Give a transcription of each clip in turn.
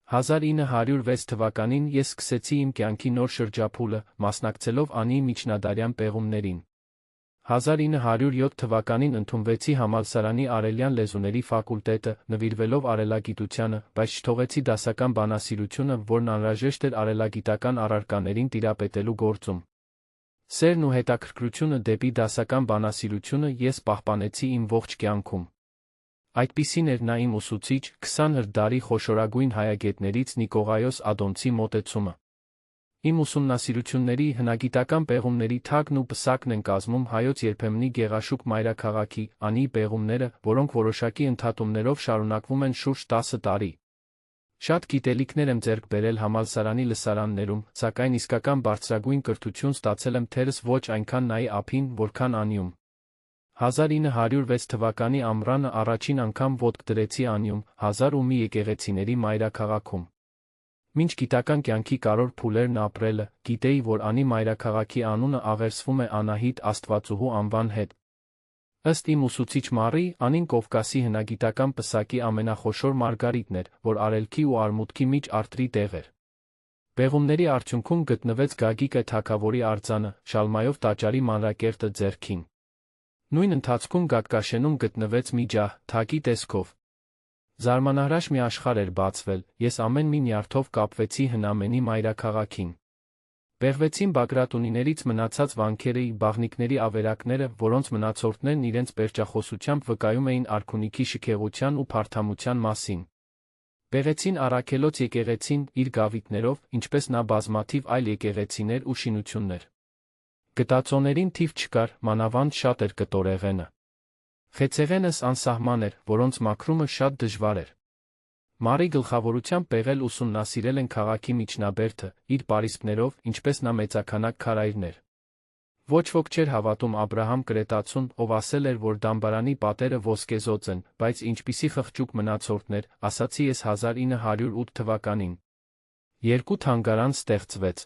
1906 թվականին ես սկսեցի իմ կյանքի նոր շրջափուլը, մասնակցելով Անիի միջնադարյան պեղումներին։ 1907 թվականին ընդունվեցի համալսարանի արելյան լեզուների ֆակուլտետը, նվիրվելով արելագիտությանը, բայց չթողեցի դասական բանասիրությունը, որն անհրաժեշտ էր արելագիտական առարկաներին տիրապետելու գործում։ Սերն ու հետաքրքրությունը դեպի դասական բանասիրությունը ես պահպանեցի իմ ողջ կյանքում։ Այդպիսին էր նա իմ ուսուցիչ, 20-րդ դարի խոշորագույն հայագետներից Նիկողայոս Ադոնցի մոտեցումը։ Իմ ուսումնասիրությունների հնագիտական պեղումների թագն ու պսակն են կազմում հայոց երբեմնի գեղաշուկ մայրաքաղաքի, Անիի պեղումները, որոնք որոշակի ընդհատումներով շարունակվում են շուրջ 10 տարի։ Շատ գիտելիքներ եմ ձեռք բերել համալսարանի լսարաններում, սակայն իսկական բարձրագույն կրթություն ստացել եմ թերս ոչ այնքան Նայի ափին, որքան Անիում։ 1906 թվականի ամռանը առաջին անգամ ոտք դրեցի Անիում, 1000 ու մի եկեղեցիների մայրաքաղաքում։ Մինչ գիտական կյանքի կարևոր փուլերն ապրելը, գիտեի, որ Անի մայրաքաղաքի անունը աղերսվում է Անահիտ Աստվածուհու անվան հետ։ Ըստ իմ ուսուցիչ Մարի, Անին Կովկասի հնագիտական պսակի ամենախոշոր մարգարիտն էր, որ արելքի ու արմուտքի միջ արտրի տեղ էր։ Պեղումների արդյունքում գտնվեց Գագիկը թագավորի արձանը, շալմայով տաճարի մանրակերտը ձեռքին։ Նույն ընթացքում Գատկաշենում գտնվեց մի ջահ, թագի տեսքով։ Զարմանահրաշ մի աշխարհ էր բացվել, ես ամեն մի նյարդով կապվեցի հնամենի մայրաքաղաքին։ Պեղվեցին Բագրատունիներից մնացած վանքերը, բաղնիքների ավերակները, որոնց մնացորդներն իրենց պերճախոսությամբ վկայում էին արքունիքի շքեղության ու փարթամության մասին։ Պեղեցին Առաքելոց եկեղեցին, իր գավիթներով, ինչպես նա բազմաթիվ այլ եկեղեցիներ ու շինություններ։ Գտածոներին թիվ չկար, մանավանդ շատ էր կտորեղենը։ Խեցեղենս անսահման էր, որոնց մաքրումը շատ դժվար էր։ Մարի գլխավորությամբ պեղել ուսումնասիրել են քաղաքի միջնաբերդը, իր պարիսպներով, ինչպես նա մեծաքանակ քարայրներ։ Ոչ ոք չէր հավատում Աբրահամ Կրետացուն, ով ասել էր, որ դամբարանի պատերը ոսկեզոծ են, բայց ինչպիսի խղճուկ մնացորդներ, ասացի ես 1908 թվականին։ Երկու թանգարան ստեղծվեց։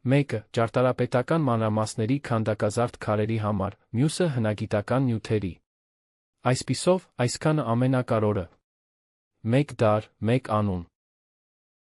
Մեկը ճարտարապետական մանրամասների քանդակազարդ քարերի համար, մյուսը հնագիտական նյութերի։ Այսպիսով, այսքանը ամենակարևորը։ Մեկ դար, մեկ անուն։